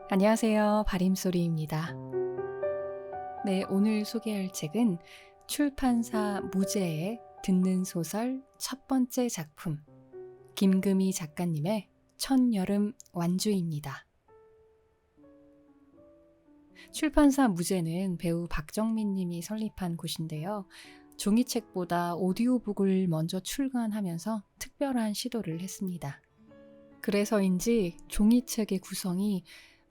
안녕하세요. 바림소리입니다. 네, 오늘 소개할 책은 출판사 무제의 듣는 소설 첫 번째 작품, 김금희 작가님의 첫여름 완주입니다. 출판사 무제는 배우 박정민 님이 설립한 곳인데요. 종이책보다 오디오북을 먼저 출간하면서 특별한 시도를 했습니다. 그래서인지 종이책의 구성이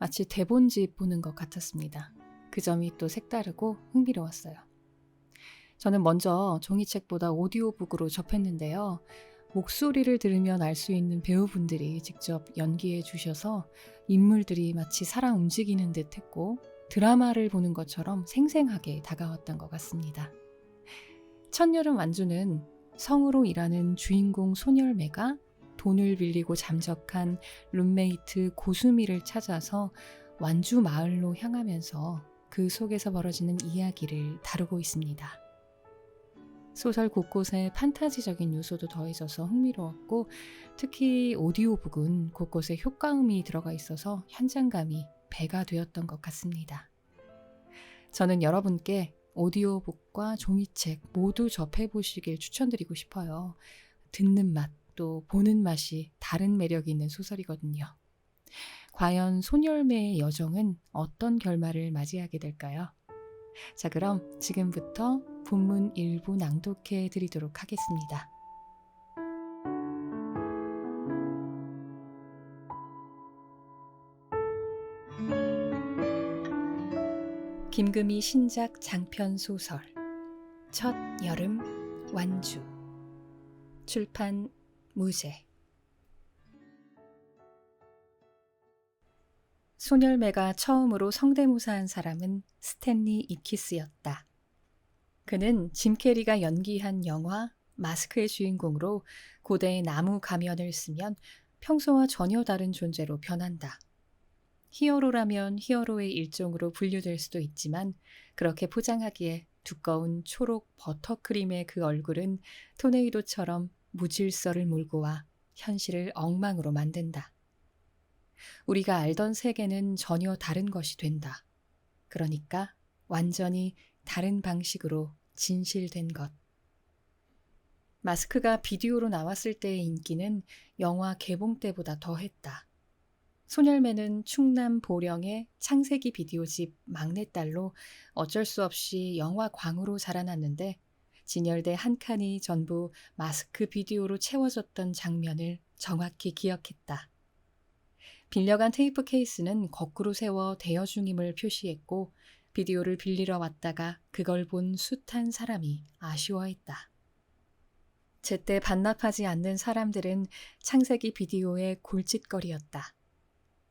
마치 대본집 보는 것 같았습니다. 그 점이 또 색다르고 흥미로웠어요. 저는 먼저 종이책보다 오디오북으로 접했는데요. 목소리를 들으면 알 수 있는 배우분들이 직접 연기해 주셔서 인물들이 마치 살아 움직이는 듯 했고 드라마를 보는 것처럼 생생하게 다가왔던 것 같습니다. 첫여름 완주는 성으로 일하는 주인공 소녀매가 돈을 빌리고 잠적한 룸메이트 고수미를 찾아서 완주 마을로 향하면서 그 속에서 벌어지는 이야기를 다루고 있습니다. 소설 곳곳에 판타지적인 요소도 더해져서 흥미로웠고 특히 오디오북은 곳곳에 효과음이 들어가 있어서 현장감이 배가 되었던 것 같습니다. 저는 여러분께 오디오북과 종이책 모두 접해보시길 추천드리고 싶어요. 듣는 맛, 또 보는 맛이 다른 매력이 있는 소설이거든요. 과연 소녀매의 여정은 어떤 결말을 맞이하게 될까요? 자, 그럼 지금부터 본문 일부 낭독해 드리도록 하겠습니다. 김금희 신작 장편 소설 첫 여름 완주 출판 무제. 소녀매가 처음으로 성대모사한 사람은 스탠리 이키스였다. 그는 짐 캐리가 연기한 영화 마스크의 주인공으로 고대의 나무 가면을 쓰면 평소와 전혀 다른 존재로 변한다. 히어로라면 히어로의 일종으로 분류될 수도 있지만 그렇게 포장하기에 두꺼운 초록 버터크림의 그 얼굴은 토네이도처럼 무질서를 몰고 와 현실을 엉망으로 만든다. 우리가 알던 세계는 전혀 다른 것이 된다. 그러니까 완전히 다른 방식으로 진실된 것. 마스크가 비디오로 나왔을 때의 인기는 영화 개봉 때보다 더했다. 소녀매는 충남 보령의 창세기 비디오집 막내딸로 어쩔 수 없이 영화광으로 자라났는데 진열대 한 칸이 전부 마스크 비디오로 채워졌던 장면을 정확히 기억했다. 빌려간 테이프 케이스는 거꾸로 세워 대여 중임을 표시했고 비디오를 빌리러 왔다가 그걸 본 숱한 사람이 아쉬워했다. 제때 반납하지 않는 사람들은 창세기 비디오의 골칫거리였다.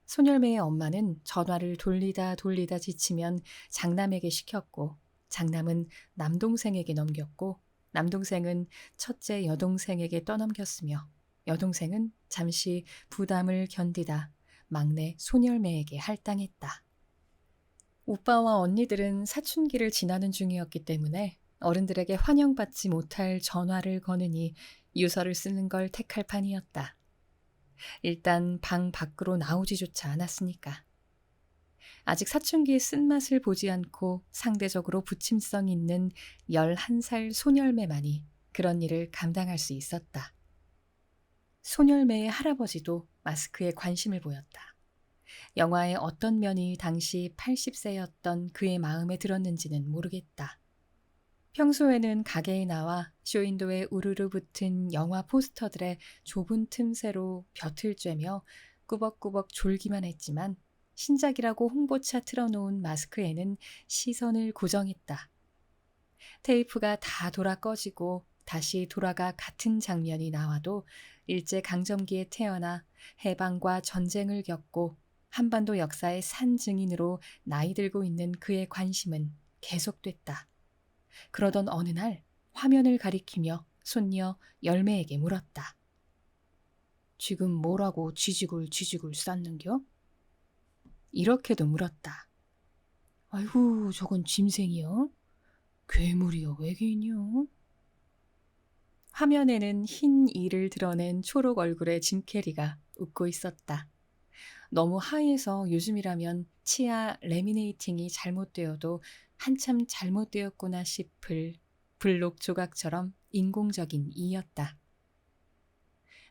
소녀매의 엄마는 전화를 돌리다 지치면 장남에게 시켰고 장남은 남동생에게 넘겼고 남동생은 첫째 여동생에게 떠넘겼으며 여동생은 잠시 부담을 견디다 막내 소녀매에게 할당했다. 오빠와 언니들은 사춘기를 지나는 중이었기 때문에 어른들에게 환영받지 못할 전화를 거느니 유서를 쓰는 걸 택할 판이었다. 일단 방 밖으로 나오지조차 않았으니까. 아직 사춘기의 쓴맛을 보지 않고 상대적으로 부침성 있는 11살 소녀매만이 그런 일을 감당할 수 있었다. 소녀매의 할아버지도 마스크에 관심을 보였다. 영화의 어떤 면이 당시 80세였던 그의 마음에 들었는지는 모르겠다. 평소에는 가게에 나와 쇼윈도에 우르르 붙은 영화 포스터들의 좁은 틈새로 벼틀 쬐며 꾸벅꾸벅 졸기만 했지만 신작이라고 홍보차 틀어놓은 마스크에는 시선을 고정했다. 테이프가 다 돌아 꺼지고 다시 돌아가 같은 장면이 나와도 일제강점기에 태어나 해방과 전쟁을 겪고 한반도 역사의 산 증인으로 나이 들고 있는 그의 관심은 계속됐다. 그러던 어느 날 화면을 가리키며 손녀 열매에게 물었다. 지금 뭐라고 지지굴 쌌는겨? 이렇게도 물었다. 아이고 저건 짐승이여? 괴물이여 외계인이여? 화면에는 흰 이를 드러낸 초록 얼굴의 짐 캐리가 웃고 있었다. 너무 하이해서 요즘이라면 치아 레미네이팅이 잘못되어도 한참 잘못되었구나 싶을 블록 조각처럼 인공적인 이였다.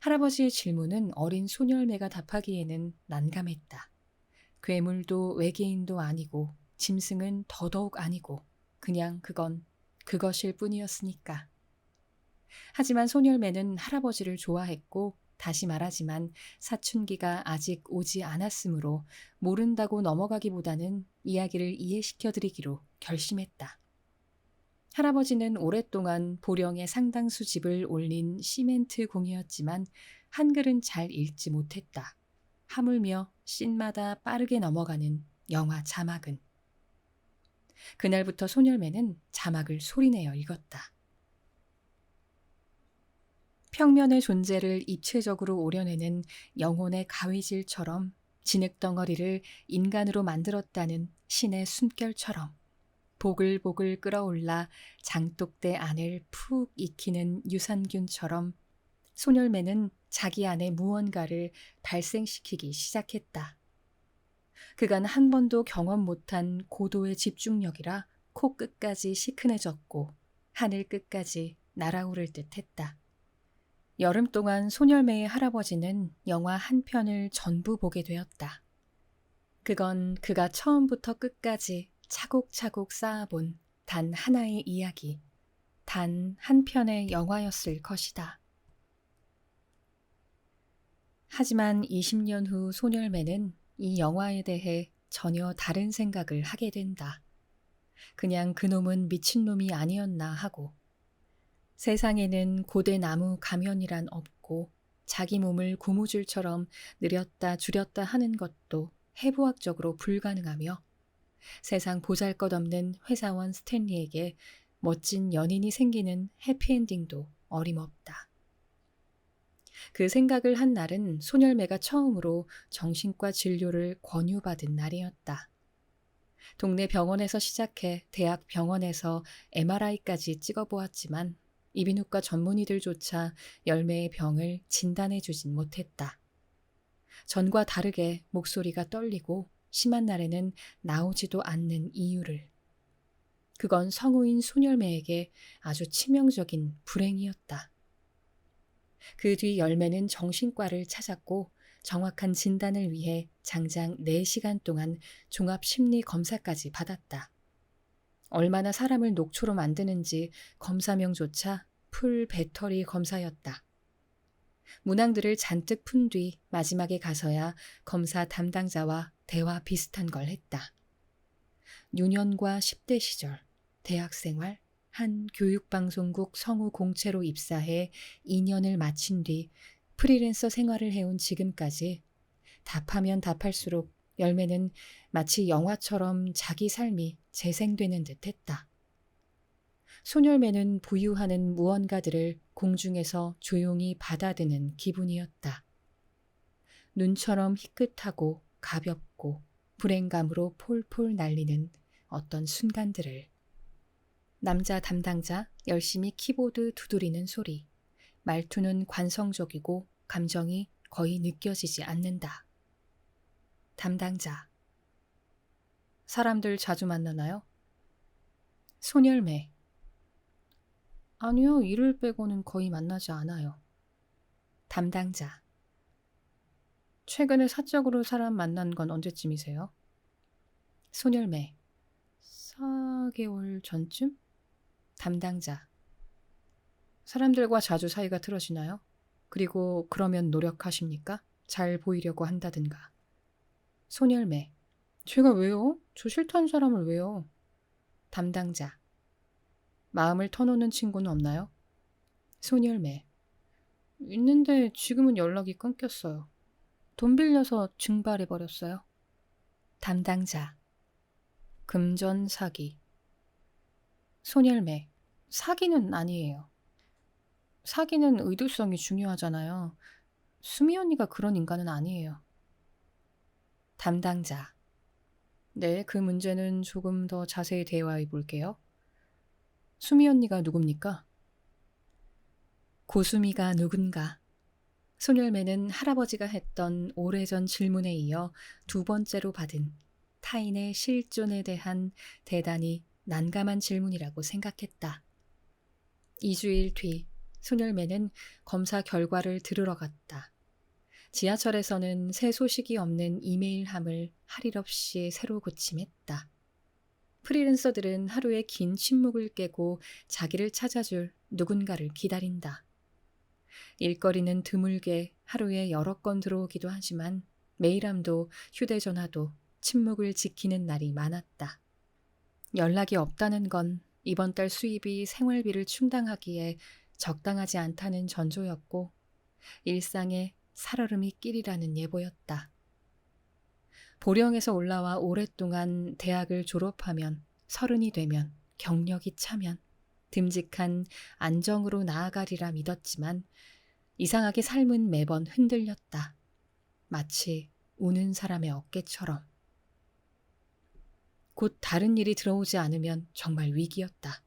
할아버지의 질문은 어린 소녀매가 답하기에는 난감했다. 괴물도 외계인도 아니고 짐승은 더더욱 아니고 그냥 그것일 뿐이었으니까. 하지만 소녀매는 할아버지를 좋아했고 다시 말하지만 사춘기가 아직 오지 않았으므로 모른다고 넘어가기보다는 이야기를 이해시켜드리기로 결심했다. 할아버지는 오랫동안 보령의 상당수 집을 올린 시멘트 공이었지만 한글은 잘 읽지 못했다. 하물며 씬마다 빠르게 넘어가는 영화 자막은. 그날부터 소녀매는 자막을 소리내어 읽었다. 평면의 존재를 입체적으로 오려내는 영혼의 가위질처럼 진흙덩어리를 인간으로 만들었다는 신의 숨결처럼 보글보글 끓어올라 장독대 안을 푹 익히는 유산균처럼 소녀매는 자기 안에 무언가를 발생시키기 시작했다. 그간 한 번도 경험 못한 고도의 집중력이라 코끝까지 시큰해졌고 하늘 끝까지 날아오를 듯 했다. 여름 동안 소녀매의 할아버지는 영화 한 편을 전부 보게 되었다. 그건 그가 처음부터 끝까지 차곡차곡 쌓아본 단 하나의 이야기, 단 한 편의 영화였을 것이다. 하지만 20년 후 소녀매는 이 영화에 대해 전혀 다른 생각을 하게 된다. 그냥 그놈은 미친놈이 아니었나 하고 세상에는 고대 나무 가면이란 없고 자기 몸을 고무줄처럼 늘였다 줄였다 하는 것도 해부학적으로 불가능하며 세상 보잘것없는 회사원 스탠리에게 멋진 연인이 생기는 해피엔딩도 어림없다. 그 생각을 한 날은 소녀매가 처음으로 정신과 진료를 권유받은 날이었다. 동네 병원에서 시작해 대학 병원에서 MRI까지 찍어보았지만 이비인후과 전문의들조차 열매의 병을 진단해주진 못했다. 전과 다르게 목소리가 떨리고 심한 날에는 나오지도 않는 이유를. 그건 성우인 소녀매에게 아주 치명적인 불행이었다. 그 뒤 열매는 정신과를 찾았고 정확한 진단을 위해 장장 4시간 동안 종합심리검사까지 받았다. 얼마나 사람을 녹초로 만드는지 검사명조차 풀 배터리 검사였다. 문항들을 잔뜩 푼 뒤 마지막에 가서야 검사 담당자와 대화 비슷한 걸 했다. 유년과 10대 시절, 대학생활, 한 교육방송국 성우 공채로 입사해 2년을 마친 뒤 프리랜서 생활을 해온 지금까지 답하면 답할수록 열매는 마치 영화처럼 자기 삶이 재생되는 듯 했다. 소녀매는 부유하는 무언가들을 공중에서 조용히 받아드는 기분이었다. 눈처럼 희끗하고 가볍고 불행감으로 폴폴 날리는 어떤 순간들을. 남자 담당자 열심히 키보드 두드리는 소리. 말투는 관성적이고 감정이 거의 느껴지지 않는다. 담당자. 사람들 자주 만나나요? 소녀매. 아니요, 일을 빼고는 거의 만나지 않아요. 담당자. 최근에 사적으로 사람 만난 건 언제쯤이세요? 소녀매. 4개월 전쯤? 담당자. 사람들과 자주 사이가 틀어지나요? 그리고 그러면 노력하십니까? 잘 보이려고 한다든가. 소녀매. 제가 왜요? 저 싫다는 사람을 왜요? 담당자. 마음을 터놓는 친구는 없나요? 소녀매. 있는데 지금은 연락이 끊겼어요. 돈 빌려서 증발해버렸어요. 담당자. 금전 사기. 소녀매. 사기는 아니에요. 사기는 의도성이 중요하잖아요. 수미 언니가 그런 인간은 아니에요. 담당자. 네, 그 문제는 조금 더 자세히 대화해 볼게요. 수미 언니가 누굽니까? 고수미가 누군가? 소멸매는 할아버지가 했던 오래전 질문에 이어 두 번째로 받은 타인의 실존에 대한 대단히 난감한 질문이라고 생각했다. 2주일 뒤 소멸매는 검사 결과를 들으러 갔다. 지하철에서는 새 소식이 없는 이메일함을 할 일 없이 새로 고침했다. 프리랜서들은 하루의 긴 침묵을 깨고 자기를 찾아줄 누군가를 기다린다. 일거리는 드물게 하루에 여러 건 들어오기도 하지만 메일함도 휴대전화도 침묵을 지키는 날이 많았다. 연락이 없다는 건 이번 달 수입이 생활비를 충당하기에 적당하지 않다는 전조였고 일상의 살얼음이 끼리라는 예보였다. 보령에서 올라와 오랫동안 대학을 졸업하면 30이 되면 경력이 차면 듬직한 안정으로 나아가리라 믿었지만 이상하게 삶은 매번 흔들렸다. 마치 우는 사람의 어깨처럼. 곧 다른 일이 들어오지 않으면 정말 위기였다.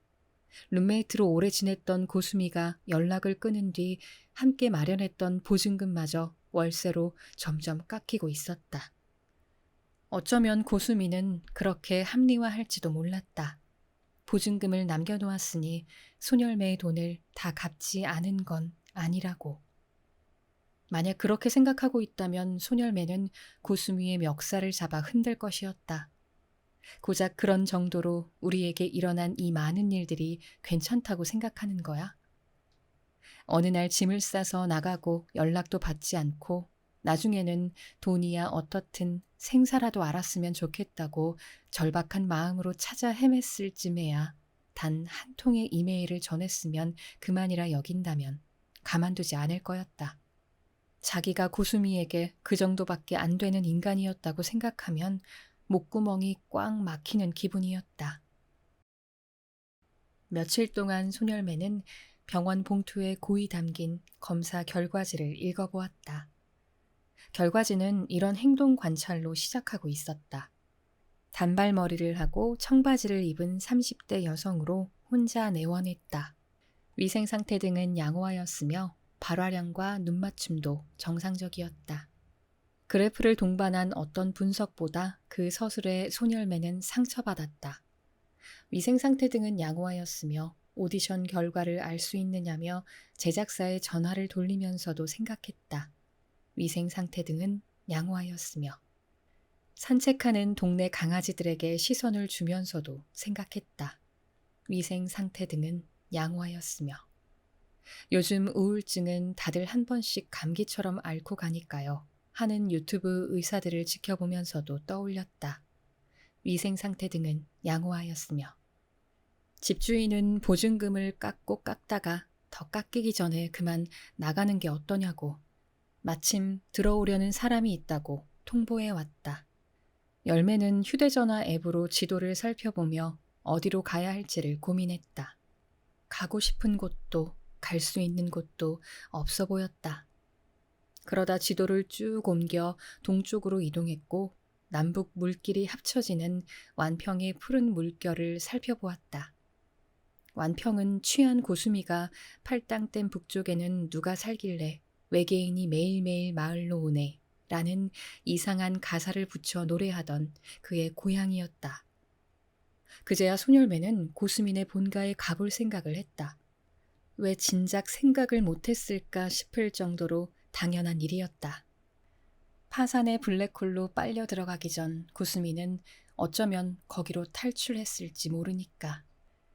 룸메이트로 오래 지냈던 고수미가 연락을 끊은 뒤 함께 마련했던 보증금마저 월세로 점점 깎이고 있었다. 어쩌면 고수미는 그렇게 합리화할지도 몰랐다. 보증금을 남겨놓았으니 소멸매의 돈을 다 갚지 않은 건 아니라고. 만약 그렇게 생각하고 있다면 소멸매는 고수미의 멱살을 잡아 흔들 것이었다. 고작 그런 정도로 우리에게 일어난 이 많은 일들이 괜찮다고 생각하는 거야? 어느 날 짐을 싸서 나가고 연락도 받지 않고 나중에는 돈이야 어떻든 생사라도 알았으면 좋겠다고 절박한 마음으로 찾아 헤맸을 쯤에야 단 한 통의 이메일을 전했으면 그만이라 여긴다면 가만두지 않을 거였다. 자기가 고수미에게 그 정도밖에 안 되는 인간이었다고 생각하면 목구멍이 꽉 막히는 기분이었다. 며칠 동안 소멸매는 병원 봉투에 고이 담긴 검사 결과지를 읽어보았다. 결과지는 이런 행동 관찰로 시작하고 있었다. 단발머리를 하고 청바지를 입은 30대 여성으로 혼자 내원했다. 위생 상태 등은 양호하였으며 발화량과 눈맞춤도 정상적이었다. 그래프를 동반한 어떤 분석보다 그 서술에 소멸매는 상처받았다. 위생 상태 등은 양호하였으며 오디션 결과를 알 수 있느냐며 제작사에 전화를 돌리면서도 생각했다. 위생 상태 등은 양호하였으며 산책하는 동네 강아지들에게 시선을 주면서도 생각했다. 위생 상태 등은 양호하였으며 요즘 우울증은 다들 한 번씩 감기처럼 앓고 가니까요 하는 유튜브 의사들을 지켜보면서도 떠올렸다. 위생 상태 등은 양호하였으며 집주인은 보증금을 깎고 깎다가 더 깎이기 전에 그만 나가는 게 어떠냐고 마침 들어오려는 사람이 있다고 통보해 왔다. 열매는 휴대전화 앱으로 지도를 살펴보며 어디로 가야 할지를 고민했다. 가고 싶은 곳도 갈 수 있는 곳도 없어 보였다. 그러다 지도를 쭉 옮겨 동쪽으로 이동했고 남북 물길이 합쳐지는 완평의 푸른 물결을 살펴보았다. 완평은 취한 고수미가 팔당댐 북쪽에는 누가 살길래 외계인이 매일매일 마을로 오네 라는 이상한 가사를 붙여 노래하던 그의 고향이었다. 그제야 소멸매는 고수민의 본가에 가볼 생각을 했다. 왜 진작 생각을 못했을까 싶을 정도로 당연한 일이었다. 파산의 블랙홀로 빨려 들어가기 전 고수미는 어쩌면 거기로 탈출했을지 모르니까.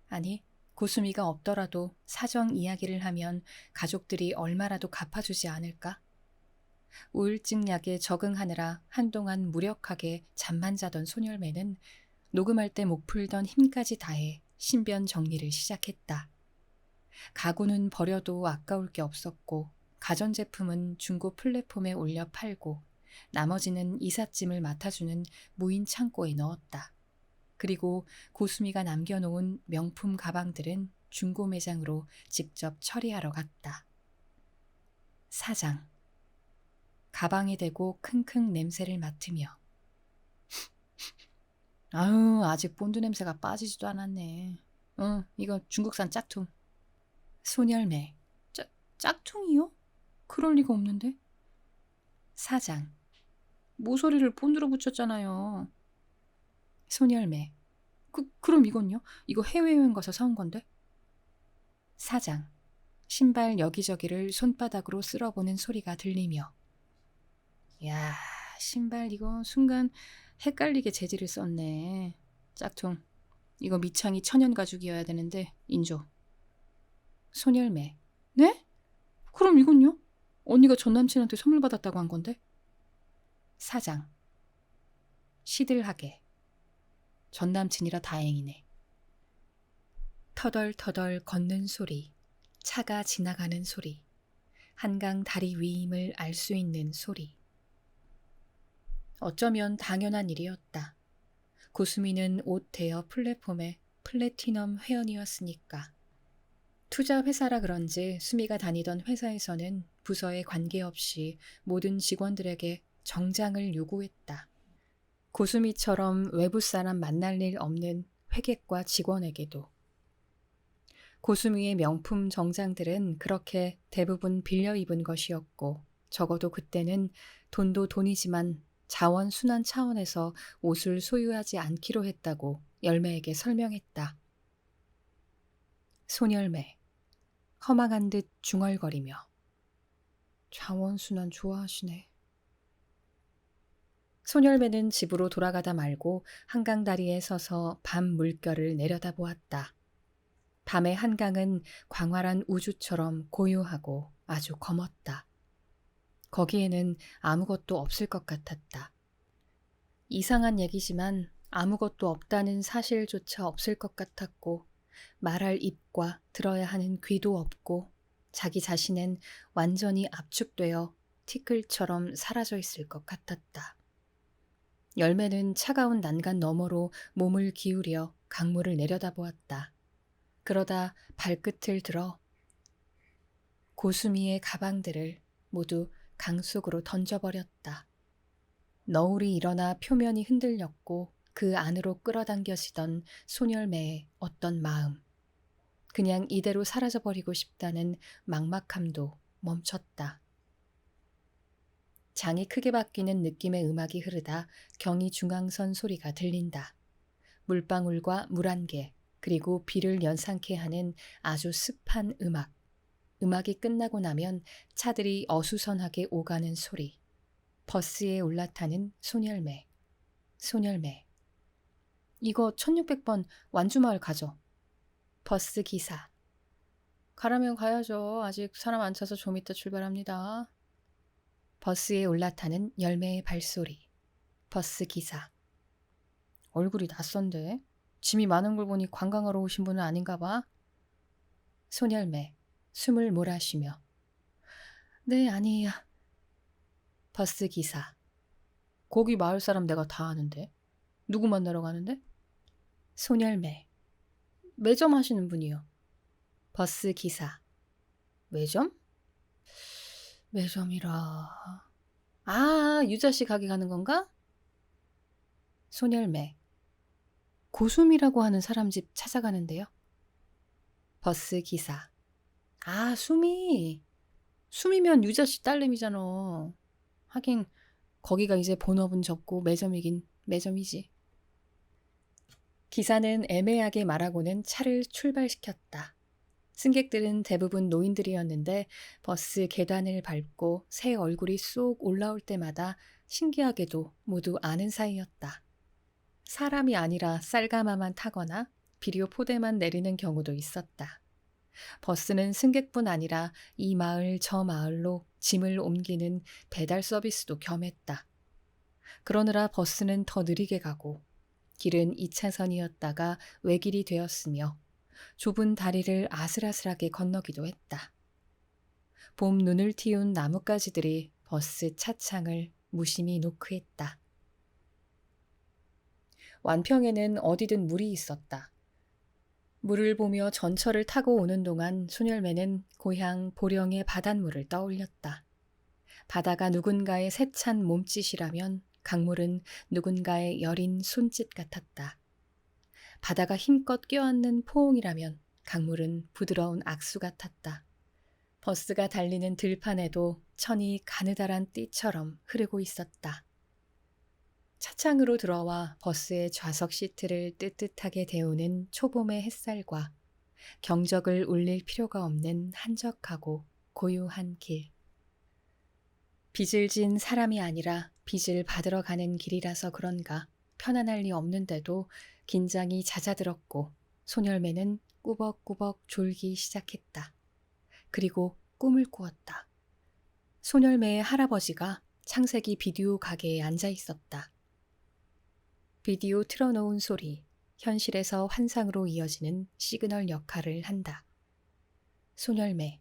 아니, 고수미가 없더라도 사정 이야기를 하면 가족들이 얼마라도 갚아주지 않을까? 우울증 약에 적응하느라 한동안 무력하게 잠만 자던 소멸매는 녹음할 때 목 풀던 힘까지 다해 신변 정리를 시작했다. 가구는 버려도 아까울 게 없었고 가전제품은 중고 플랫폼에 올려 팔고 나머지는 이삿짐을 맡아주는 무인 창고에 넣었다. 그리고 고수미가 남겨놓은 명품 가방들은 중고 매장으로 직접 처리하러 갔다. 사장. 가방에 대고 킁킁 냄새를 맡으며 아유, 아직 본드 냄새가 빠지지도 않았네. 이거 중국산 짝퉁. 소멸매. 짝퉁이요? 그럴 리가 없는데? 사장. 모서리를 본드로 붙였잖아요. 소녀매. 그럼 이건요? 이거 해외여행 가서 사온 건데? 사장. 신발 여기저기를 손바닥으로 쓸어보는 소리가 들리며. 야, 신발 이거 순간 헷갈리게 재질을 썼네. 짝퉁. 이거 미창이 천연 가죽이어야 되는데 인조. 소녀매. 네? 그럼 이건요? 언니가 전 남친한테 선물 받았다고 한 건데? 사장. 시들하게. 전 남친이라 다행이네. 터덜터덜 걷는 소리. 차가 지나가는 소리. 한강 다리 위임을 알 수 있는 소리. 어쩌면 당연한 일이었다. 고수미는 옷 대여 플랫폼의 플래티넘 회원이었으니까. 투자 회사라 그런지 수미가 다니던 회사에서는 부서에 관계없이 모든 직원들에게 정장을 요구했다. 고수미처럼 외부 사람 만날 일 없는 회계과 직원에게도. 고수미의 명품 정장들은 그렇게 대부분 빌려 입은 것이었고 적어도 그때는 돈도 돈이지만 자원순환 차원에서 옷을 소유하지 않기로 했다고 열매에게 설명했다. 손열매. 허망한 듯 중얼거리며. 자원순환 좋아하시네. 손열매는 집으로 돌아가다 말고 한강 다리에 서서 밤 물결을 내려다보았다. 밤의 한강은 광활한 우주처럼 고요하고 아주 검었다. 거기에는 아무것도 없을 것 같았다. 이상한 얘기지만 아무것도 없다는 사실조차 없을 것 같았고 말할 입과 들어야 하는 귀도 없고 자기 자신은 완전히 압축되어 티끌처럼 사라져 있을 것 같았다. 열매는 차가운 난간 너머로 몸을 기울여 강물을 내려다보았다. 그러다 발끝을 들어 고수미의 가방들을 모두 강 속으로 던져버렸다. 너울이 일어나 표면이 흔들렸고 그 안으로 끌어당겨지던 소녀매의 어떤 마음. 그냥 이대로 사라져버리고 싶다는 막막함도 멈췄다. 장이 크게 바뀌는 느낌의 음악이 흐르다 경이 중앙선 소리가 들린다. 물방울과 물안개 그리고 비를 연상케 하는 아주 습한 음악. 음악이 끝나고 나면 차들이 어수선하게 오가는 소리. 버스에 올라타는 소녀매. 소녀매. 이거 1600번 완주마을 가죠. 버스 기사. 가라면 가야죠. 아직 사람 안 차서 좀 이따 출발합니다. 버스에 올라타는 열매의 발소리. 버스 기사. 얼굴이 낯선데? 짐이 많은 걸 보니 관광하러 오신 분은 아닌가 봐. 소녀매. 숨을 몰아쉬며. 네, 아니에요. 버스 기사. 거기 마을 사람 내가 다 아는데. 누구 만나러 가는데? 소녀매. 매점 하시는 분이요. 버스 기사. 매점? 매점이라. 아, 유자씨 가게 가는 건가? 소녀매. 고수미라고 하는 사람 집 찾아가는데요. 버스 기사. 아, 수미. 수미면 유자씨 딸내미잖아. 하긴 거기가 이제 본업은 접고 매점이긴 매점이지. 기사는 애매하게 말하고는 차를 출발시켰다. 승객들은 대부분 노인들이었는데 버스 계단을 밟고 새 얼굴이 쏙 올라올 때마다 신기하게도 모두 아는 사이였다. 사람이 아니라 쌀가마만 타거나 비료 포대만 내리는 경우도 있었다. 버스는 승객뿐 아니라 이 마을 저 마을로 짐을 옮기는 배달 서비스도 겸했다. 그러느라 버스는 더 느리게 가고 길은 2차선이었다가 외길이 되었으며 좁은 다리를 아슬아슬하게 건너기도 했다. 봄 눈을 틔운 나뭇가지들이 버스 차창을 무심히 노크했다. 완평에는 어디든 물이 있었다. 물을 보며 전철을 타고 오는 동안 소녀매는 고향 보령의 바닷물을 떠올렸다. 바다가 누군가의 세찬 몸짓이라면 강물은 누군가의 여린 손짓 같았다. 바다가 힘껏 껴안는 포옹이라면 강물은 부드러운 악수 같았다. 버스가 달리는 들판에도 천이 가느다란 띠처럼 흐르고 있었다. 차창으로 들어와 버스의 좌석 시트를 뜨뜻하게 데우는 초봄의 햇살과 경적을 울릴 필요가 없는 한적하고 고요한 길. 빚을 진 사람이 아니라 빚을 받으러 가는 길이라서 그런가 편안할 리 없는데도 긴장이 잦아들었고 소녀매는 꾸벅꾸벅 졸기 시작했다. 그리고 꿈을 꾸었다. 소녀매의 할아버지가 창세기 비디오 가게에 앉아 있었다. 비디오 틀어놓은 소리, 현실에서 환상으로 이어지는 시그널 역할을 한다. 소녀매,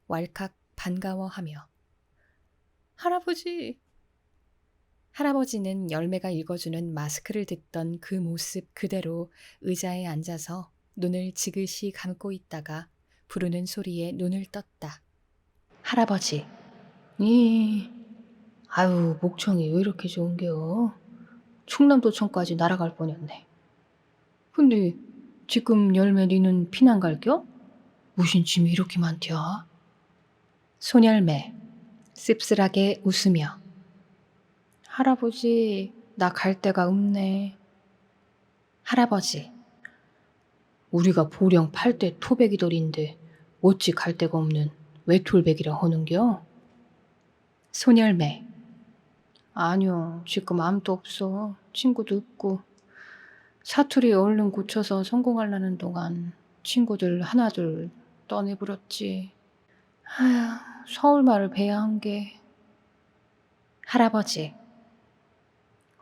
왈칵 반가워하며 할아버지! 할아버지는 열매가 읽어주는 마스크를 듣던 그 모습 그대로 의자에 앉아서 눈을 지그시 감고 있다가 부르는 소리에 눈을 떴다. 할아버지. 아유, 목청이 왜 이렇게 좋은겨? 충남도청까지 날아갈 뻔했네. 근데 지금 열매 니는 피난 갈겨? 무슨 짐이 이렇게 많디야? 소녀매, 씁쓸하게 웃으며 할아버지, 나 갈 데가 없네. 할아버지, 우리가 보령 8대 토백이돌인데 어찌 갈 데가 없는 외톨백이라 하는겨? 소녀매, 아니요, 지금 아무도 없어. 친구도 없고. 사투리 얼른 고쳐서 성공하려는 동안 친구들 하나둘 떠내버렸지. 아휴, 서울말을 배야 한 게. 할아버지,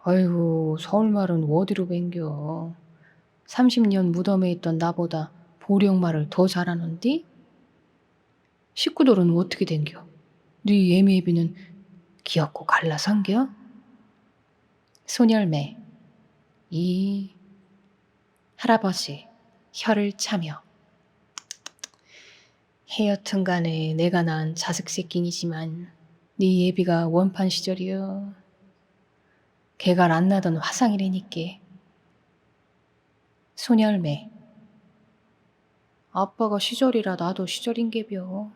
아이고, 서울말은 어디로 뱅겨. 30년 무덤에 있던 나보다 보령말을 더 잘하는디? 식구들은 어떻게 된겨? 네 예미애비는 귀엽고 갈라산겨? 소녀매, 할아버지, 혀를 차며 하여튼 간에 내가 낳은 자식 새끼이지만 네 예비가 원판 시절이여. 개가 안 나던 화상이라니께. 소녀매, 아빠가 시절이라 나도 시절인게벼.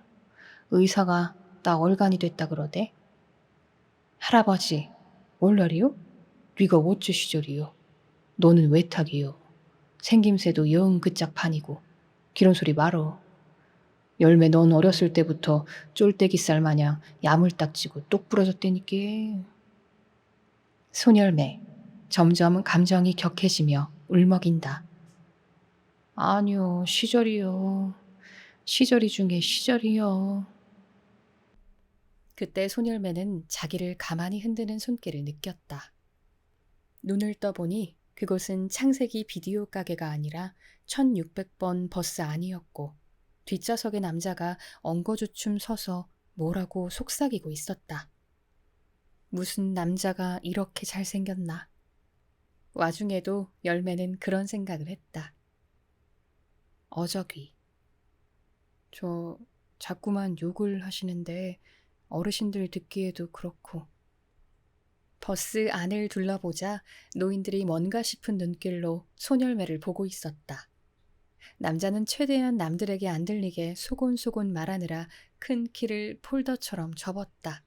의사가 나 얼간이 됐다 그러대. 할아버지, 월날이요? 네가 어째 시절이요? 너는 외탁이요. 생김새도 영 그짝판이고. 그런 소리 말어. 열매 넌 어렸을 때부터 쫄대기살 마냥 야물딱지고 똑 부러졌다니께. 소녀매, 점점 감정이 격해지며 울먹인다. 아니요, 시절이요. 시절이 중에 시절이요. 그때 소녀매는 자기를 가만히 흔드는 손길을 느꼈다. 눈을 떠보니 그곳은 창세기 비디오 가게가 아니라 1600번 버스 안이었고 뒷좌석의 남자가 엉거주춤 서서 뭐라고 속삭이고 있었다. 무슨 남자가 이렇게 잘생겼나. 와중에도 열매는 그런 생각을 했다. 어저귀. 저 자꾸만 욕을 하시는데 어르신들 듣기에도 그렇고. 버스 안을 둘러보자 노인들이 뭔가 싶은 눈길로 소녀매를 보고 있었다. 남자는 최대한 남들에게 안 들리게 소곤소곤 말하느라 큰 키를 폴더처럼 접었다.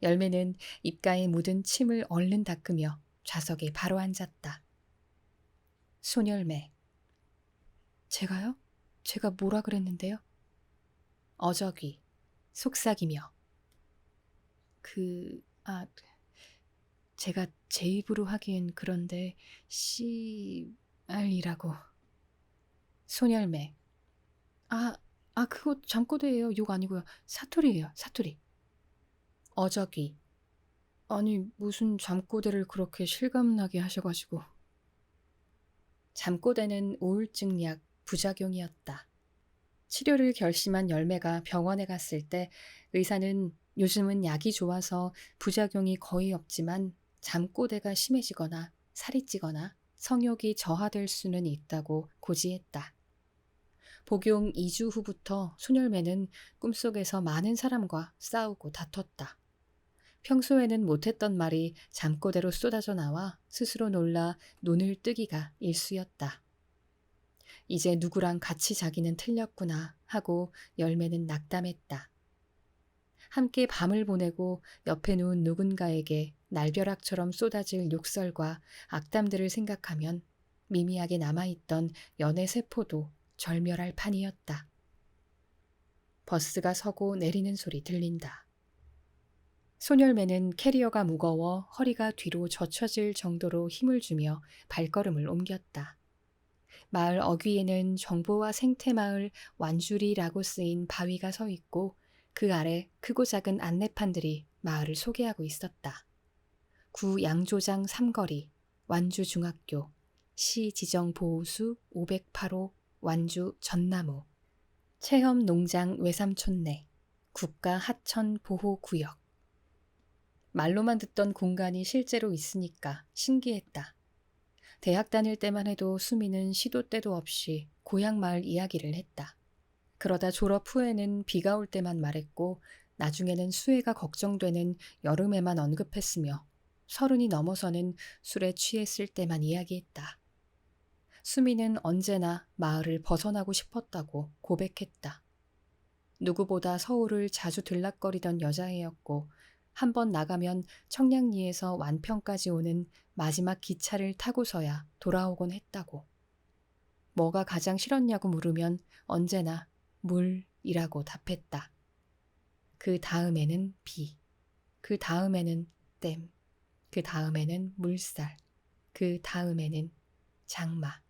열매는 입가에 묻은 침을 얼른 닦으며 좌석에 바로 앉았다. 소녀매. 제가요? 제가 뭐라 그랬는데요? 어저귀. 속삭이며. 제가 제 입으로 하기엔 그런데 씨알이라고. 소녀매. 그거 잠꼬대예요. 욕 아니고요. 사투리예요. 사투리. 어저귀. 아니 무슨 잠꼬대를 그렇게 실감나게 하셔가지고. 잠꼬대는 우울증 약 부작용이었다. 치료를 결심한 열매가 병원에 갔을 때 의사는 요즘은 약이 좋아서 부작용이 거의 없지만 잠꼬대가 심해지거나 살이 찌거나 성욕이 저하될 수는 있다고 고지했다. 복용 2주 후부터 소녀매는 꿈속에서 많은 사람과 싸우고 다퉜다. 평소에는 못했던 말이 잠꼬대로 쏟아져 나와 스스로 놀라 눈을 뜨기가 일쑤였다. 이제 누구랑 같이 자기는 틀렸구나 하고 열매는 낙담했다. 함께 밤을 보내고 옆에 누운 누군가에게 날벼락처럼 쏟아질 욕설과 악담들을 생각하면 미미하게 남아있던 연애 세포도 절멸할 판이었다. 버스가 서고 내리는 소리 들린다. 소멸매는 캐리어가 무거워 허리가 뒤로 젖혀질 정도로 힘을 주며 발걸음을 옮겼다. 마을 어귀에는 정보와 생태마을 완주리라고 쓰인 바위가 서 있고 그 아래 크고 작은 안내판들이 마을을 소개하고 있었다. 구 양조장 삼거리, 완주중학교, 시 지정 보호수 508호, 완주 전나무, 체험농장 외삼촌내, 국가 하천 보호구역. 말로만 듣던 공간이 실제로 있으니까 신기했다. 대학 다닐 때만 해도 수미는 시도 때도 없이 고향 마을 이야기를 했다. 그러다 졸업 후에는 비가 올 때만 말했고 나중에는 수해가 걱정되는 여름에만 언급했으며 30이 넘어서는 술에 취했을 때만 이야기했다. 수미는 언제나 마을을 벗어나고 싶었다고 고백했다. 누구보다 서울을 자주 들락거리던 여자애였고 한 번 나가면 청량리에서 완평까지 오는 마지막 기차를 타고서야 돌아오곤 했다고. 뭐가 가장 싫었냐고 물으면 언제나 물이라고 답했다. 그 다음에는 비, 그 다음에는 댐, 그 다음에는 물살, 그 다음에는 장마.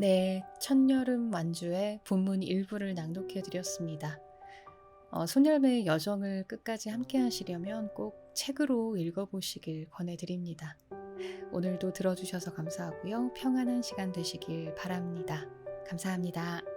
네, 첫여름 완주의 본문 일부를 낭독해드렸습니다. 소녀매의 여정을 끝까지 함께 하시려면 꼭 책으로 읽어보시길 권해드립니다. 오늘도 들어주셔서 감사하고요. 평안한 시간 되시길 바랍니다. 감사합니다.